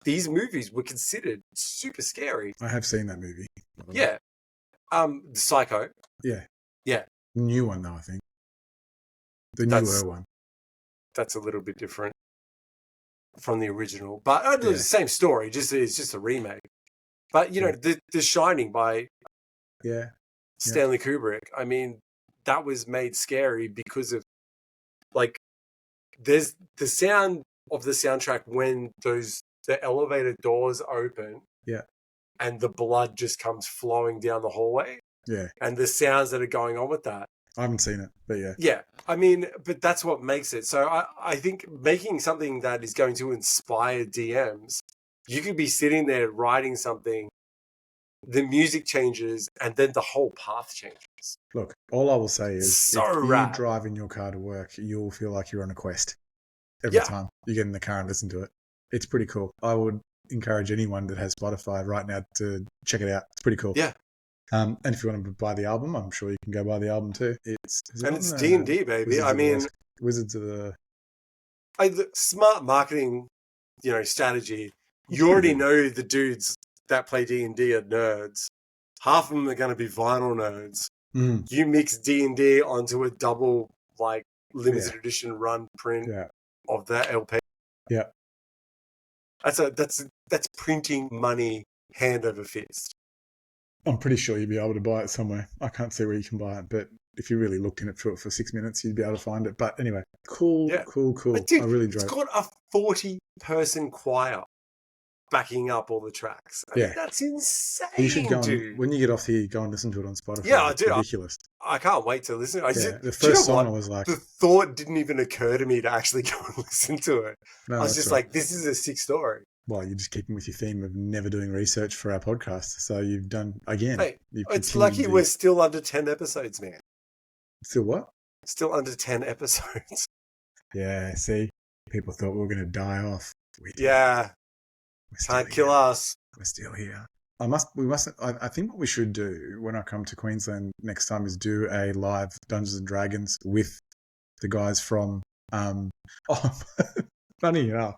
these movies were considered super scary. I have seen that movie. Yeah. Psycho. Yeah. Yeah. New one though, I think. The newer one. That's a little bit different from the original. But the same story, it's just a remake. But The Shining by Stanley Kubrick, I mean, that was made scary because of like there's the sound of the soundtrack when the elevator doors open. Yeah. And the blood just comes flowing down the hallway. Yeah. And the sounds that are going on with that. I haven't seen it, but yeah. Yeah. I mean, but that's what makes it. So I think making something that is going to inspire DMs, you could be sitting there writing something, the music changes, and then the whole path changes. Look, all I will say is if rad. you drive in your car to work, you'll feel like you're on a quest every time you get in the car and listen to it. It's pretty cool. I would encourage anyone that has Spotify right now to check it out. It's pretty cool. Yeah. And if you want to buy the album, I'm sure you can go buy the album too. It's D&D, baby. Wizards of the smart marketing, strategy. You already know the dudes that play D&D are nerds. Half of them are going to be vinyl nerds. You mix D&D onto a double like limited edition run print of that LP. Yeah. That's printing money hand over fist. I'm pretty sure you'd be able to buy it somewhere. I can't see where you can buy it, but if you really looked in it for 6 minutes, you'd be able to find it. But anyway, cool. But dude, I really enjoyed it. It's got a 40-person choir backing up all the tracks. I mean, that's insane. You should go when you get off here, go and listen to it on Spotify. Yeah, I do. Ridiculous. I can't wait to listen. The first song I was like, the thought didn't even occur to me to actually go and listen to it. No, I was just like, this is a sick story. Well, you're just keeping with your theme of never doing research for our podcast. So you've done again. Mate, it's lucky we're still under 10 episodes, man. Still what? Still under 10 episodes. Yeah, see? People thought we were going to die off. Can't kill us. We're still here. I think what we should do when I come to Queensland next time is do a live Dungeons and Dragons with the guys from, funny enough.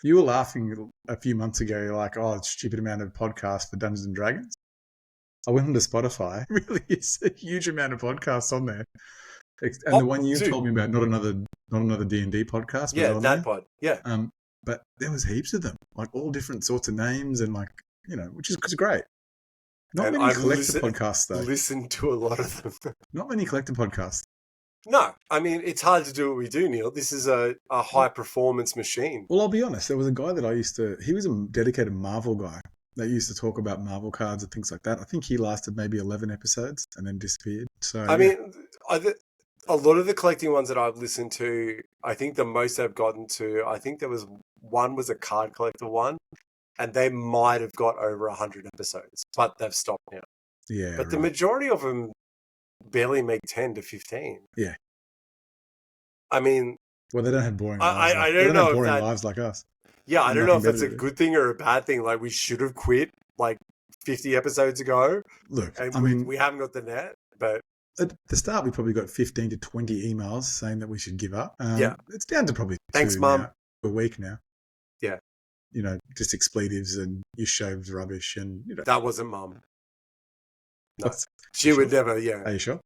You were laughing a few months ago. You're like, it's a stupid amount of podcasts for Dungeons and Dragons. I went onto Spotify. Really, it's a huge amount of podcasts on there. And the one you told me about, not another D&D podcast. Yeah, that pod. Yeah. But there was heaps of them, like all different sorts of names and which is great. Not many collector podcasts though. Listen to a lot of them. Not many collector podcasts. No, I mean, it's hard to do what we do, Neil. This is a high performance machine. Well, I'll be honest. There was a guy that he was a dedicated Marvel guy that used to talk about Marvel cards and things like that. I think he lasted maybe 11 episodes and then disappeared. So, I mean, a lot of the collecting ones that I've listened to, I think the most I've gotten to, I think there was a card collector one, and they might have got over 100 episodes, but they've stopped now. yeah. But the majority of them barely make 10 to 15. Yeah. I mean, Well, they don't have boring lives. I they don't don't know have if boring that, lives like us. yeah, I don't know if Nothing that's a better to do. good thing or a bad thing. Like, we should have quit like 50 episodes ago, Look, and I mean, we haven't got the net, but at the start, we probably got 15 to 20 emails saying that we should give up. Yeah. It's down to probably Thanks, 2 Mum. now, a week now. Yeah. You know, just expletives and your show's rubbish and, you know. that wasn't Mum. No, That's- she would sure? never, yeah. Are you sure?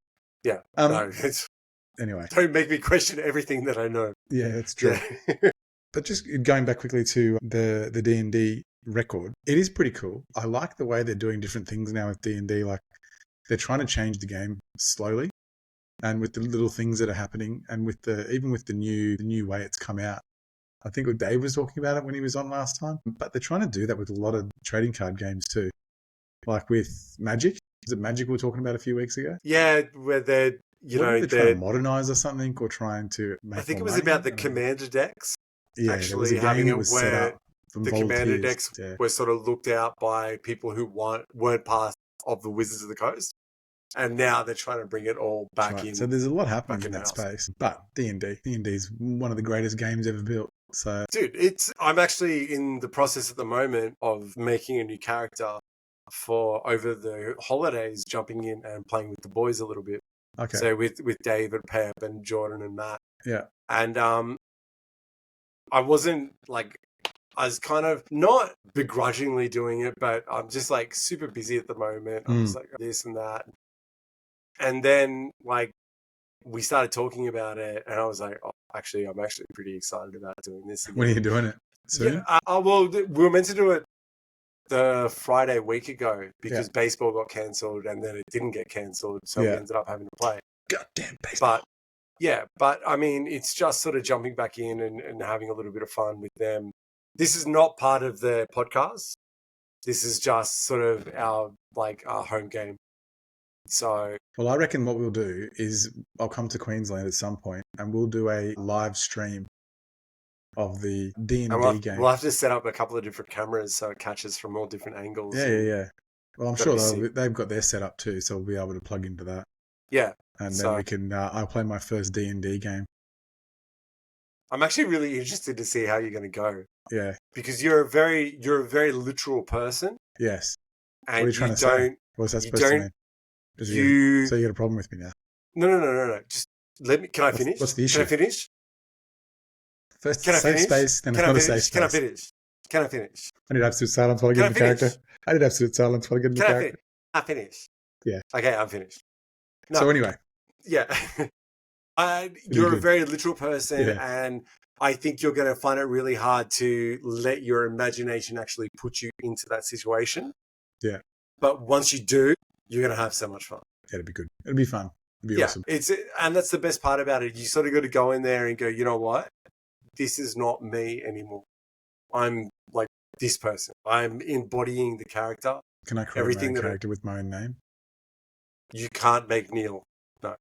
Yeah, no. Anyway, Don't make me question everything that I know. yeah, that's true. Yeah. But just going back quickly to the D&D record, it is pretty cool. I like the way they're doing different things now with D&D. Like, they're trying to change the game slowly, and with the little things that are happening, and with even with the new way it's come out. I think Dave was talking about it when he was on last time. But they're trying to do that with a lot of trading card games too, like with Magic. Is it Magic we were talking about a few weeks ago? Yeah, where they're, They're trying to modernize or something, or trying to make. I think it more was money. about the commander decks. Yeah, actually there was a having game it that was set where up from the commander volunteers. decks were sort of looked out by people who weren't part of the Wizards of the Coast, and now they're trying to bring it all back Right. in. So there's a lot happening back in that in-house. space. But D&D is one of the greatest games ever built. So Dude, I'm actually in the process at the moment of making a new character for over the holidays, jumping in and playing with the boys a little bit. okay, So with David, Pep, and Jordan and Matt. yeah, And I wasn't like, I was kind of not begrudgingly doing it, but I'm just like super busy at the moment. I'm just like this and that. And then like we started talking about it, and I was like, oh, actually, I'm actually pretty excited about doing this again. when are you doing it? Soon? Yeah, well, we were meant to do it the Friday week ago because baseball got cancelled, and then it didn't get cancelled, so we ended up having to play. Goddamn baseball. But I mean, it's just sort of jumping back in and having a little bit of fun with them. This is not part of the podcast. This is just sort of our home game. So, Well, I reckon what we'll do is I'll come to Queensland at some point, and we'll do a live stream of the D&D game. we'll have to set up a couple of different cameras so it catches from all different angles. Yeah. Well, I'm That'd sure be they've got their setup too, so we'll be able to plug into that. Yeah. And then So- we can. I'll play my first D&D game. I'm actually really interested to see how you're going to go Yeah. because you're a very literal person, Yes. and What are you trying to say? What's that you supposed to don't- mean? you So you got a problem with me now? no. Just let me. Can I finish? What's the issue? Can I finish? First, Can I safe finish? space, then Can another I safe finish? space. Can I finish? Can I finish? I need absolute silence while I Can get I into finish? character. I need absolute silence while I get into Can I character. finish? I finish. Yeah. Okay, I'm finished. No. So anyway, Yeah. You're a good. very literal person, Yeah. and I think you're going to find it really hard to let your imagination actually put you into that situation. Yeah. But once you do, you're going to have so much fun. it'll be good. It'll be fun. It'll be awesome. And that's the best part about it. You sort of got to go in there and go, you know what? This is not me anymore. I'm like this person. I'm embodying the character. Can I create everything my that own character with my own name? You can't make Neil. No.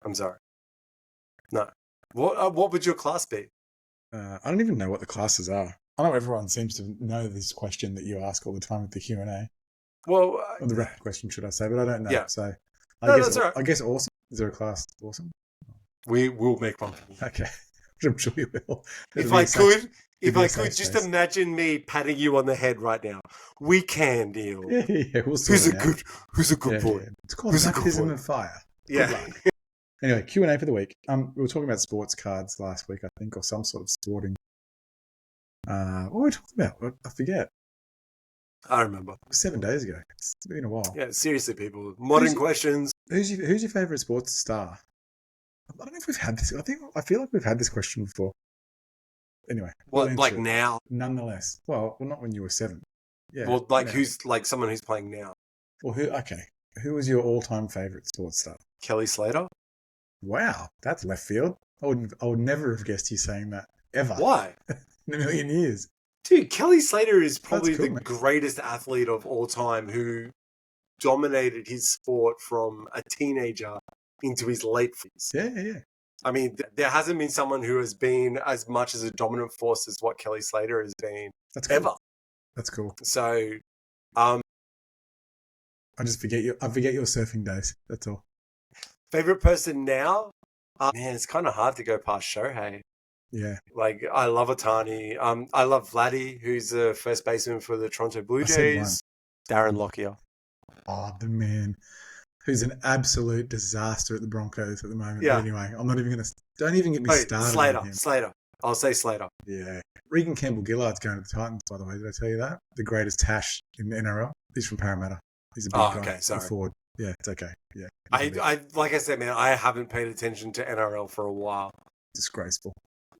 I'm sorry. No. What would your class be? I don't even know what the classes are. I know everyone seems to know this question that you ask all the time with the Q&A. Well, Or the rap question, should I say? But I don't know. Yeah. So No, that's all right. I guess awesome. Is there a class awesome? we will make one. Okay. I'm sure you will. If I could be a safe just space. imagine me patting you on the head right now. We can, Neil. Yeah, we'll sort it out. Who's a good boy? Yeah. It's called Who's a good baptism boy? of fire. Yeah. Good luck. Anyway, Q&A for the week. We were talking about sports cards last week, I think, or some sort of sporting. What were we talking about? I forget. I remember. It was 7 days ago. It's been a while. Yeah, seriously, people. Modern questions. Who's your favourite sports star? I don't know if we've had this. I feel like we've had this question before. Anyway, we'll What, answer like it. now? Nonetheless, well, not when you were 7. Yeah. Well, like yeah. who's like someone who's playing now? Well, who? Okay, who was your all-time favourite sports star? Kelly Slater? Wow, that's left field. I would never have guessed you saying that ever Why? in a million years. Dude, Kelly Slater is That's probably cool, the man. greatest athlete of all time who dominated his sport from a teenager into his late 40s. Yeah. I mean, there hasn't been someone who has been as much as a dominant force as what Kelly Slater has been That's cool. ever. That's cool. So, I forget your surfing days. That's all. favorite person now? Man, it's kind of hard to go past Shohei. Yeah. Like, I love Otani. I love Vladdy, who's the first baseman for the Toronto Blue Jays. Darren Lockyer. Oh, the man who's an absolute disaster at the Broncos at the moment. Yeah. But anyway, I'm not even going to... Don't even get me started on him. Slater. I'll say Slater. Yeah. Regan Campbell-Gillard's going to the Titans, by the way. Did I tell you that? The greatest hash in the NRL. He's from Parramatta. He's a big guy. Okay, sorry. Forward. Yeah, it's okay. Yeah. I like I said, man, I haven't paid attention to NRL for a while. Disgraceful.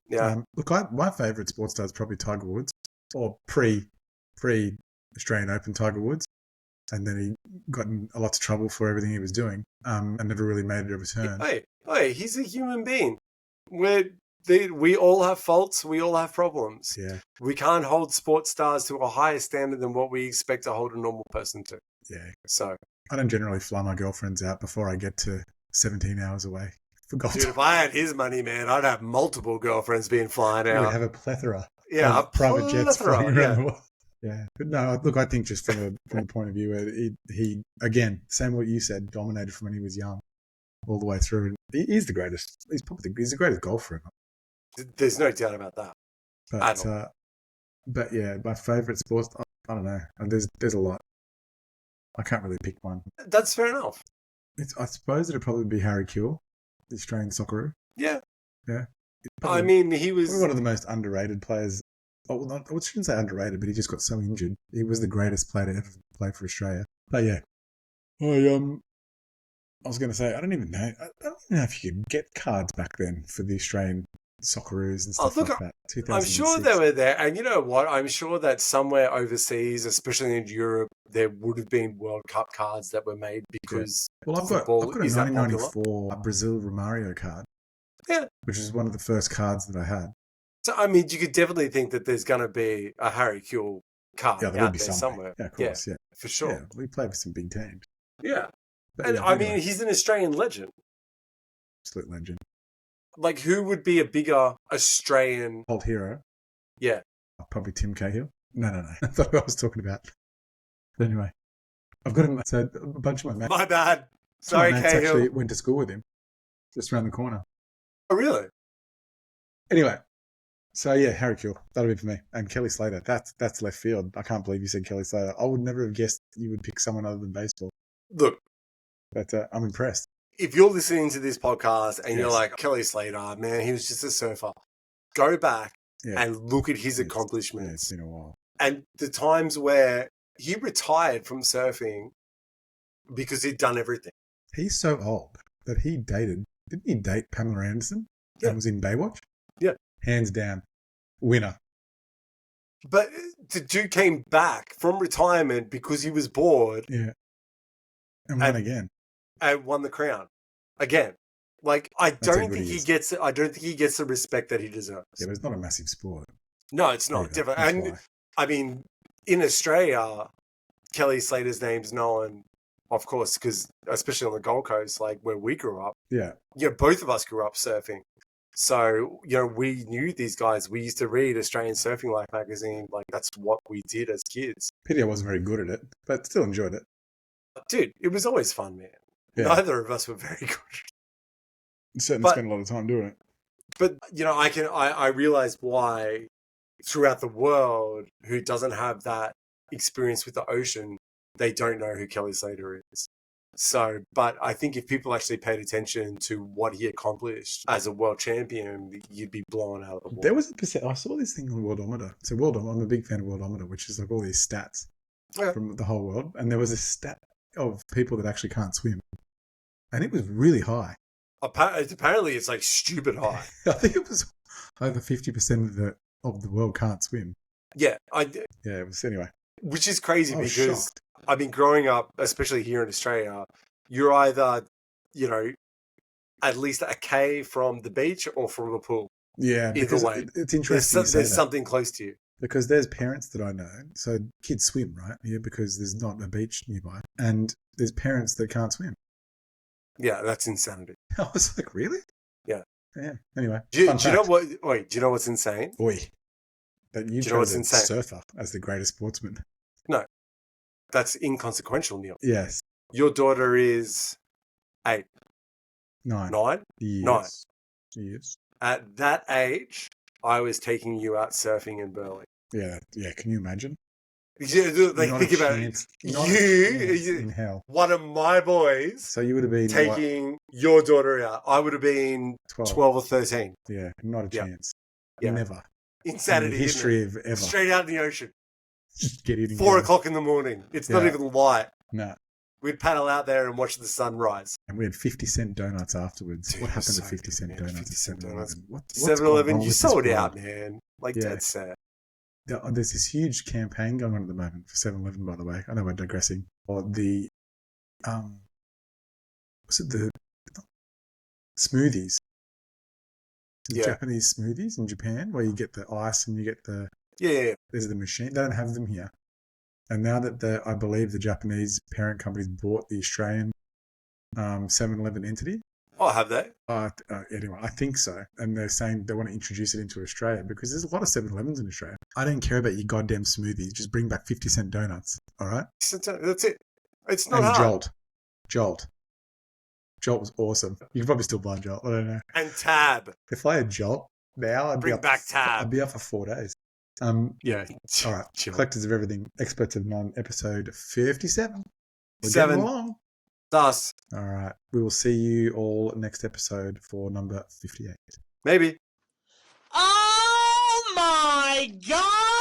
Yeah. Look, my favourite sports star is probably Tiger Woods, or pre Australian Open Tiger Woods, and then he got in a lot of trouble for everything he was doing, and never really made it a return. Hey, he's a human being. We all have faults. We all have problems. Yeah. We can't hold sports stars to a higher standard than what we expect to hold a normal person to. Yeah. So I don't generally fly my girlfriends out before I get to 17 hours away. Dude, if I had his money, man, I'd have multiple girlfriends being flying out. We'd have a plethora. Yeah, of private jets flying around the world. Yeah. But no, look, I think just from a point of view where he again, same what you said, dominated from when he was young all the way through. And he's the greatest. He's the greatest golfer ever. There's no doubt about that. But yeah, my favourite sports, I don't know. There's a lot. I can't really pick one. That's fair enough. I suppose it'd probably be Harry Kewell, the Australian Socceroo. Yeah. Yeah. I mean, he was one of the most underrated players. Oh, well, I shouldn't say underrated, but he just got so injured. He was the greatest player to ever play for Australia. But yeah, I was going to say, I don't even know. I don't even know if you could get cards back then for the Australian Socceroos and stuff like that. I'm sure they were there. And you know what? I'm sure that somewhere overseas, especially in Europe, there would have been World Cup cards that were made because I've got a 1994 Brazil Romario card. Yeah. Which is one of the first cards that I had. So, I mean, you could definitely think that there's going to be a Harry Kewell card out there somewhere. Yeah, of course, yeah. For sure. Yeah, we played with some big teams. Yeah. And I mean, he's an Australian legend. Absolute legend. Like, who would be a bigger Australian... Old hero? Yeah. Probably Tim Cahill. No. That's what I was talking about. But anyway, I've got him. So a bunch of my mates... My bad. Sorry, Cahill. Actually went to school with him. Just around the corner. Oh, really? Anyway, so yeah, Harry Kewell. That'll be for me. And Kelly Slater. That's left field. I can't believe you said Kelly Slater. I would never have guessed you would pick someone other than baseball. Look. But I'm impressed. If you're listening to this podcast and you're like, Kelly Slater, man, he was just a surfer. Go back and look at his accomplishments. Yeah, it's been a while. And the times where he retired from surfing because he'd done everything. He's so old that he dated... Didn't he date Pamela Anderson? Yeah. And was in Baywatch? Yeah. Hands down. Winner. But the dude came back from retirement because he was bored. Yeah. And won again. And won the crown. Again. Like, I don't think he gets the respect that he deserves. Yeah, but it's not a massive sport. No, it's not. And, I mean, in Australia, Kelly Slater's name's known, of course, because especially on the Gold Coast, like where we grew up. Yeah. Both of us grew up surfing. So, we knew these guys. We used to read Australian Surfing Life magazine. Like, that's what we did as kids. Pity I wasn't very good at it, but still enjoyed it. Dude, it was always fun, man. Yeah. Neither of us were very good. Certainly spent a lot of time doing it. But, I realize why throughout the world who doesn't have that experience with the ocean, they don't know who Kelly Slater is. So, but I think if people actually paid attention to what he accomplished as a world champion, you'd be blown out of the water. There was I saw this thing on Worldometer. So I'm a big fan of Worldometer, which is like all these stats from the whole world. And there was a stat of people that actually can't swim. And it was really high. Apparently it's like stupid high. I think it was over 50% of the world can't swim. Yeah. It was anyway. Which is crazy because, I mean, growing up, especially here in Australia, you're either, at least a K from the beach or from a pool. Yeah, Either because way. it's interesting. There's something close to you. Because there's parents that I know, so kids swim, right? Here because there's not a beach nearby. And there's parents that can't swim. Yeah, that's insanity. I was like, really? Yeah. Yeah. Anyway. Do you know what? Wait, do you know what's insane? Oi. That you chose a surfer as the greatest sportsman. No. That's inconsequential, Neil. Yes. Your daughter is 8. 9. 9? Yes. 9. Yes. At that age, I was taking you out surfing in Burley. Yeah. Can you imagine? Yeah, like, think about it. You, in hell. One of my boys. So you would have been taking your daughter out. I would have been 12 or 13. Yeah, not a chance. Yeah. Never. Insanity. In the history of ever. Straight out in the ocean. Just get eating. 4 o'clock in the morning. It's not even light. No. We'd paddle out there and watch the sunrise. And we had 50-cent donuts afterwards. Dude, what happened to so 50-cent donuts? 50-cent donuts. 7-Eleven, you sold out, man. Like, that's sad. There's this huge campaign going on at the moment for 7-Eleven, by the way. I know we're digressing. Or the, was it the smoothies? The Japanese smoothies in Japan, where you get the ice and you get the... Yeah. There's the machine. They don't have them here. And now that I believe the Japanese parent companies bought the Australian 7-Eleven entity. Oh, have they? Anyway, I think so. And they're saying they want to introduce it into Australia because there's a lot of 7-Elevens in Australia. I don't care about your goddamn smoothies. Just bring back 50-cent donuts. All right? That's it. It's not and hard. Jolt was awesome. You can probably still buy Jolt. I don't know. And Tab. If I had Jolt now, I'd bring back Tab. I'd be up for 4 days. Yeah. All right. Collectors of Everything, Experts of None, episode 57. We're 7. getting along. Thus. All right. We will see you all next episode for number 58. Maybe. Oh my God!